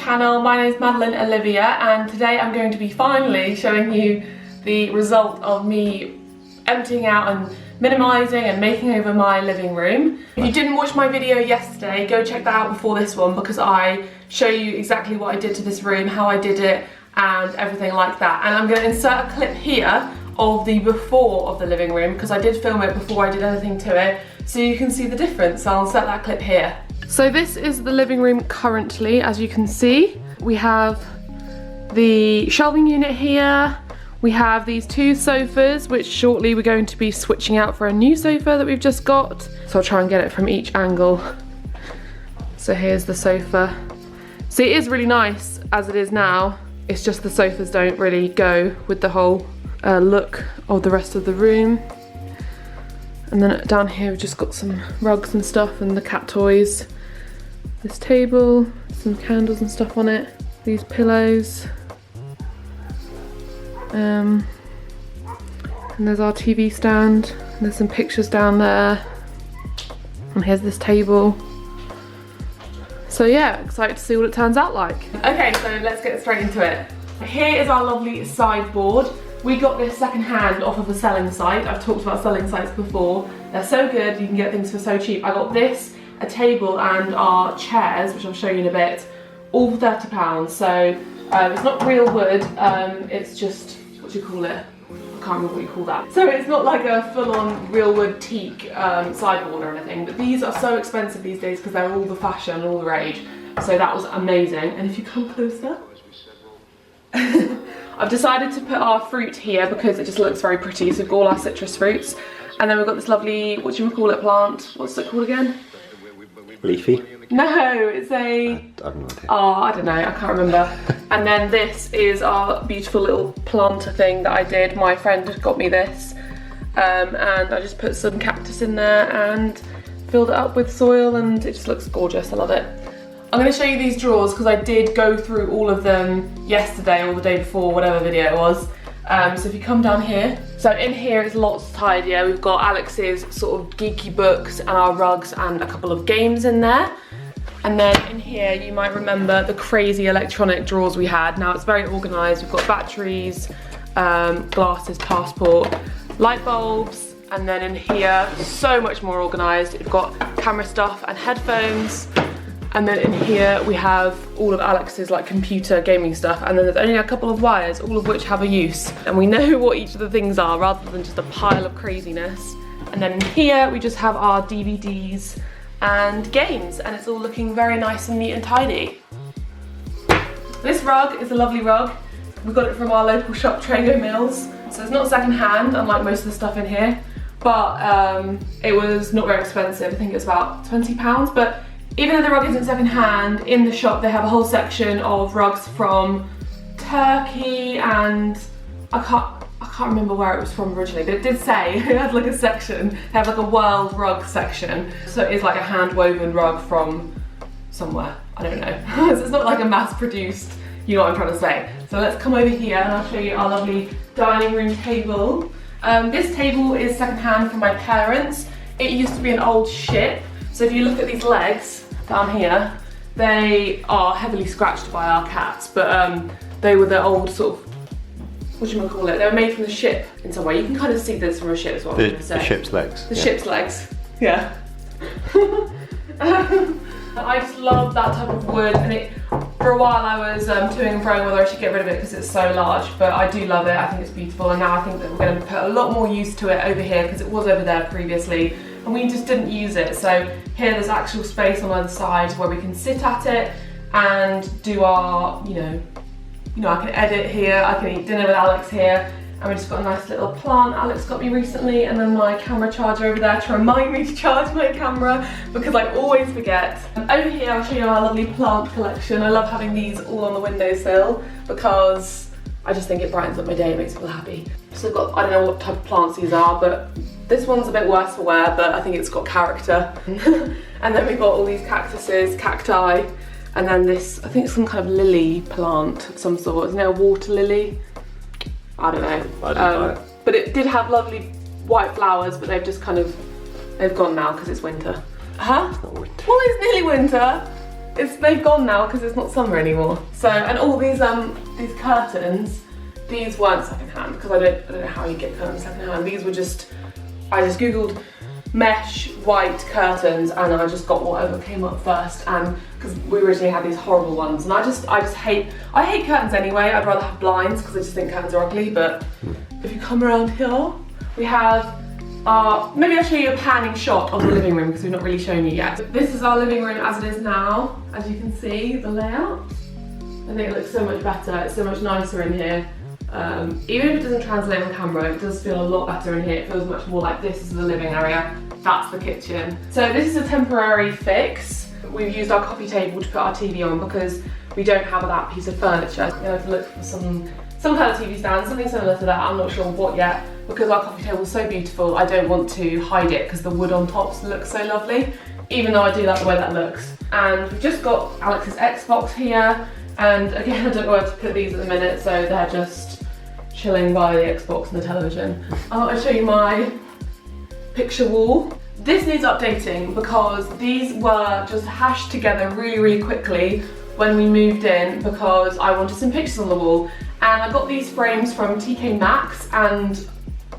channel. My name is Madeleine Olivia and today I'm going to be finally showing you the result of me emptying out and minimalising and making over my living room. If you didn't watch my video yesterday, go check that out before this one because I show you exactly what I did to this room, how I did it and everything like that. And I'm going to insert a clip here of the before of the living room because I did film it before I did anything to it so you can see the difference. So I'll insert that clip here. So this is the living room currently, as you can see. We have the shelving unit here. We have these two sofas, which shortly we're going to be switching out for a new sofa that we've just got. So I'll try and get it from each angle. So here's the sofa. So it is really nice as it is now. It's just the sofas don't really go with the whole look of the rest of the room. And then down here we've just got some rugs and stuff and the cat toys. This table, some candles and stuff on it. These pillows. And there's our TV stand. And there's some pictures down there. And here's this table. So yeah, excited to see what it turns out like. Okay, so let's get straight into it. Here is our lovely sideboard. We got this second hand off of a selling site. I've talked about selling sites before. They're so good, you can get things for so cheap. I got this, a table and our chairs, which I'll show you in a bit, all for £30. So it's not real wood, it's just, what do you call it? I can't remember what you call that. So it's not like a full-on real wood teak sideboard or anything, but these are so expensive these days because they're all the fashion and all the rage. So that was amazing. And if you come closer, I've decided to put our fruit here because it just looks very pretty. So we've got all our citrus fruits. And then we've got this lovely, what do you call it, plant? What's it called again? Leafy? No, it's a... I have no idea. Oh, I don't know, I can't remember. And then this is our beautiful little planter thing that I did. My friend got me this. And I just put some cactus in there and filled it up with soil and it just looks gorgeous, I love it. I'm going to show you these drawers because I did go through all of them yesterday or the day before, whatever video it was. So if you come down here, so in here it's lots tidier. We've got Alex's sort of geeky books and our rugs and a couple of games in there. And then in here you might remember the crazy electronic drawers we had. Now it's very organised. We've got batteries, glasses, passport, light bulbs, and then in here so much more organised. We've got camera stuff and headphones. And then in here we have all of Alex's like computer gaming stuff, and then there's only a couple of wires, all of which have a use. And we know what each of the things are rather than just a pile of craziness. And then in here we just have our DVDs and games, and it's all looking very nice and neat and tidy. This rug is a lovely rug. We got it from our local shop, Trago Mills. So it's not second hand, unlike most of the stuff in here, but it was not very expensive. I think it was about £20, but even though the rug isn't second hand, in the shop they have a whole section of rugs from Turkey and I can't remember where it was from originally, but it did say, it had like a section, they have like a world rug section. So it is like a hand woven rug from somewhere, I don't know. So it's not like a mass produced, you know what I'm trying to say. So let's come over here and I'll show you our lovely dining room table. This table is second hand from my parents. It used to be an old ship. So if you look at these legs down here, they are heavily scratched by our cats, but they were the old sort of, what do you call it? They were made from the ship in some way. You can kind of see this from a ship as well. The ship's legs. The ship's legs, yeah. I just love that type of wood, and for a while I was toing and froing whether I should get rid of it because it's so large, but I do love it. I think it's beautiful, and now I think that we're going to put a lot more use to it over here because it was over there previously and we just didn't use it. So here there's actual space on either side where we can sit at it and do our, you know, I can edit here, I can eat dinner with Alex here, and we just got a nice little plant Alex got me recently, and then my camera charger over there to remind me to charge my camera because I always forget. Over here I'll show you our lovely plant collection. I love having these all on the windowsill because I just think it brightens up my day, it makes me feel happy. So I've got, I don't know what type of plants these are, but this one's a bit worse for wear, but I think it's got character. And then we've got all these cactuses, cacti, and then this, I think it's some kind of lily plant of some sort. Isn't it a water lily? I don't know. But it did have lovely white flowers, but they've just kind of, they've gone now because it's winter. Huh? It's not winter. Well, it's nearly winter. they've gone now because it's not summer anymore. So, and all these curtains, these weren't secondhand because I don't know how you get curtains secondhand. These were just, I just googled mesh white curtains and I just got whatever came up first, and because we originally had these horrible ones, and I hate curtains anyway. I'd rather have blinds because I just think curtains are ugly. But if you come around here, we have maybe I'll show you a panning shot of the living room because we've not really shown you yet. This is our living room as it is now. As you can see, the layout. I think it looks so much better. It's so much nicer in here. Even if it doesn't translate on camera, it does feel a lot better in here. It feels much more like this is the living area, that's the kitchen. So this is a temporary fix. We've used our coffee table to put our TV on because we don't have that piece of furniture. We're going to look for some kind of TV stand, something similar to that. I'm not sure what yet, because our coffee table is so beautiful. I don't want to hide it because the wood on top looks so lovely, even though I do like the way that looks. And we've just got Alex's Xbox here, and again, I don't know where to put these at the minute, so they're just chilling by the Xbox and the television. I'll show you my picture wall. This needs updating because these were just hashed together really quickly when we moved in because I wanted some pictures on the wall. And I got these frames from TK Maxx, and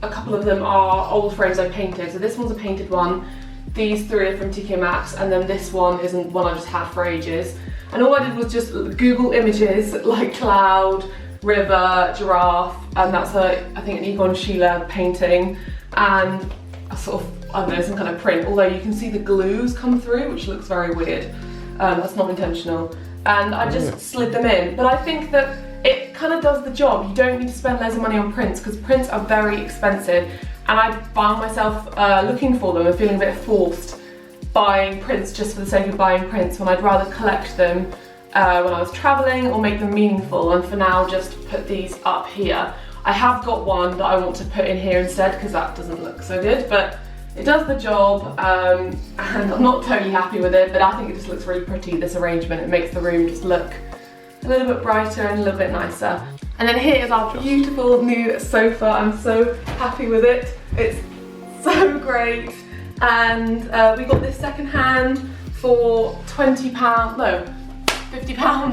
a couple of them are old frames I painted. So this one's a painted one, these three are from TK Maxx, and then this one isn't one I just had for ages. And all I did was just Google images like cloud, river, giraffe, and that's I think an Egon Schiele painting, and a sort of, I don't know, some kind of print, although you can see the glues come through, which looks very weird. That's not intentional. And I just slid them in, but I think that it kind of does the job. You don't need to spend loads of money on prints because prints are very expensive, and I found myself looking for them and feeling a bit forced buying prints just for the sake of buying prints when I'd rather collect them when I was travelling or make them meaningful, and for now just put these up here. I have got one that I want to put in here instead because that doesn't look so good, but it does the job, and I'm not totally happy with it, but I think it just looks really pretty, this arrangement. It makes the room just look a little bit brighter and a little bit nicer. And then here is our beautiful new sofa. I'm so happy with it. It's so great. And we got this second hand for £50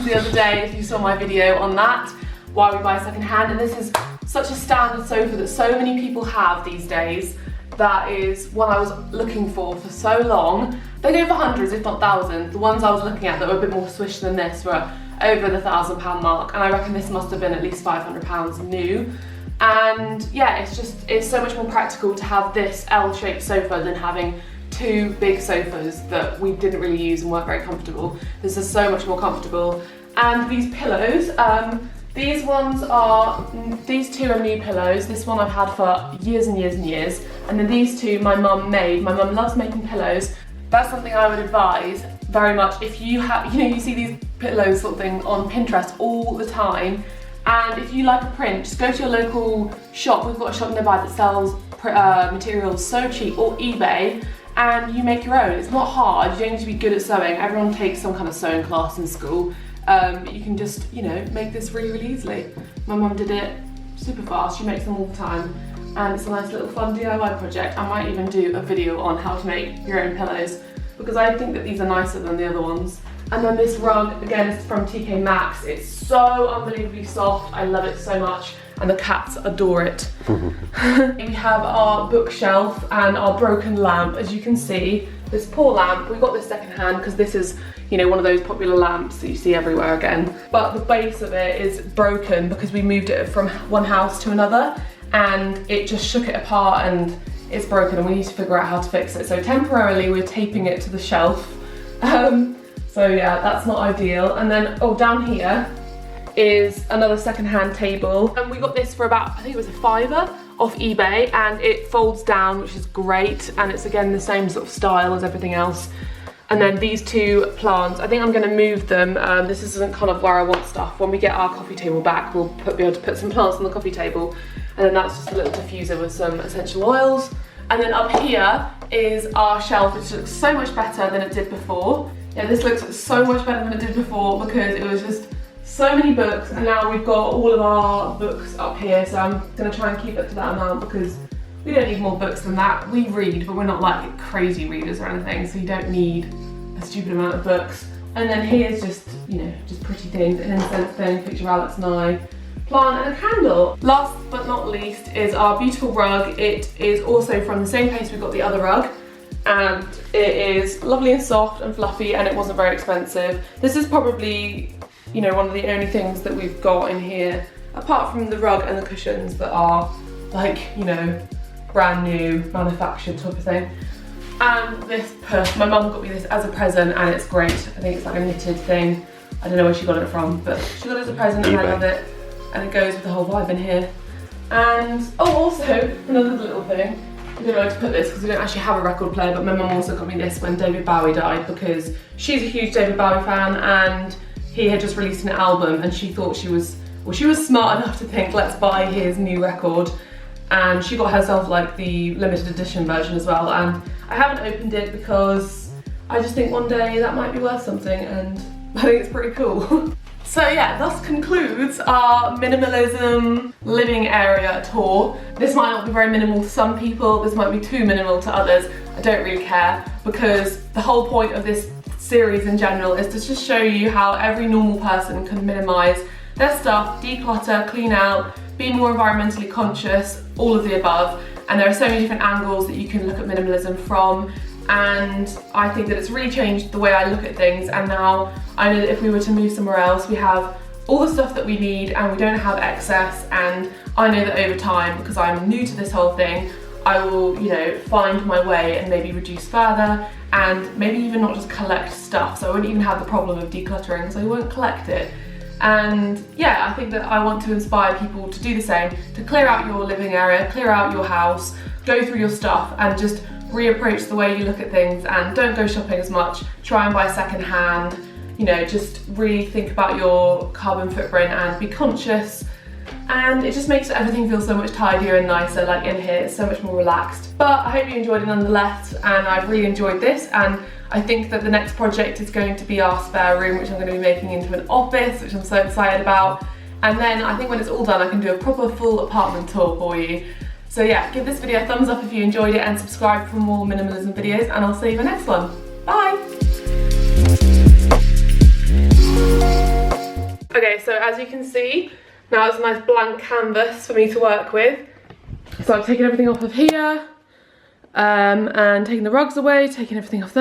the other day, if you saw my video on that, why we buy second hand. And this is such a standard sofa that so many people have these days. That is what I was looking for so long. They go for hundreds, if not thousands. The ones I was looking at that were a bit more swish than this were over the £1,000 mark, and I reckon this must have been at least £500 new. And yeah, it's so much more practical to have this L-shaped sofa than having two big sofas that we didn't really use and weren't very comfortable. This is so much more comfortable. And these pillows, these two are new pillows. This one I've had for years and years and years. And then these two my mum made. My mum loves making pillows. That's something I would advise very much if you have, you see these pillows sort of thing on Pinterest all the time. And if you like a print, just go to your local shop. We've got a shop nearby that sells materials so cheap, or eBay, and you make your own. It's not hard, you don't need to be good at sewing. Everyone takes some kind of sewing class in school. But you can just, make this really easily. My mum did it super fast, she makes them all the time. And it's a nice little fun DIY project. I might even do a video on how to make your own pillows because I think that these are nicer than the other ones. And then this rug, again, is from TK Maxx. It's so unbelievably soft. I love it so much. And the cats adore it. We have our bookshelf and our broken lamp. As you can see, this poor lamp, we got this second hand because this is, one of those popular lamps that you see everywhere again. But the base of it is broken because we moved it from one house to another, and it just shook it apart and it's broken, and we need to figure out how to fix it. So temporarily we're taping it to the shelf. So yeah, that's not ideal. And then, down here is another second-hand table. And we got this for about, I think it was £5 off eBay, and it folds down, which is great. And it's again the same sort of style as everything else. And then these two plants, I think I'm gonna move them. This isn't kind of where I want stuff. When we get our coffee table back, we'll be able to put some plants on the coffee table. And then that's just a little diffuser with some essential oils. And then up here is our shelf, which looks so much better than it did before. Yeah, this looks so much better than it did before because it was just so many books, and now we've got all of our books up here, so I'm gonna try and keep it to that amount because we don't need more books than that. We read, but we're not like crazy readers or anything, so you don't need a stupid amount of books. And then here's just, you know, just pretty things, an incense thing, picture of Alex and I, plant and a candle. Last but not least is our beautiful rug. It is also from the same place we got the other rug, and it is lovely and soft and fluffy, and it wasn't very expensive. This is probably, you know, one of the only things that we've got in here, apart from the rug and the cushions that are like, you know, brand new, manufactured type of thing. And this purse, my mum got me this as a present, and it's great. I think it's like a knitted thing. I don't know where she got it from, but she got it as a present and I love it. And it goes with the whole vibe in here. And, oh, also, another little thing. I don't know where to put this because we don't actually have a record player, but my mum also got me this when David Bowie died, because she's a huge David Bowie fan, and he had just released an album, and she thought she was smart enough to think, let's buy his new record. And she got herself like the limited edition version as well, and I haven't opened it because I just think one day that might be worth something, and I think it's pretty cool. So yeah, thus concludes our minimalism living area tour. This might not be very minimal to some people, this might be too minimal to others. I don't really care, because the whole point of this series in general is to just show you how every normal person can minimise their stuff, declutter, clean out, be more environmentally conscious, all of the above. And there are so many different angles that you can look at minimalism from, and I think that it's really changed the way I look at things. And now I know that if we were to move somewhere else, we have all the stuff that we need and we don't have excess. And I know that over time, because I'm new to this whole thing, I will, you know, find my way and maybe reduce further, and maybe even not just collect stuff. So I won't even have the problem of decluttering because I won't collect it. And yeah, I think that I want to inspire people to do the same, to clear out your living area, clear out your house, go through your stuff and just reapproach the way you look at things, and don't go shopping as much, try and buy second hand, you know, just really think about your carbon footprint and be conscious. And it just makes everything feel so much tidier and nicer, like in here, it's so much more relaxed. But I hope you enjoyed it nonetheless, and I've really enjoyed this, and I think that the next project is going to be our spare room, which I'm going to be making into an office, which I'm so excited about. And then I think when it's all done, I can do a proper full apartment tour for you. So yeah, give this video a thumbs up if you enjoyed it, and subscribe for more minimalism videos, and I'll see you in the next one. Bye! Okay, so as you can see, now it's a nice blank canvas for me to work with. So I've taken everything off of here, and taken the rugs away, taken everything off there.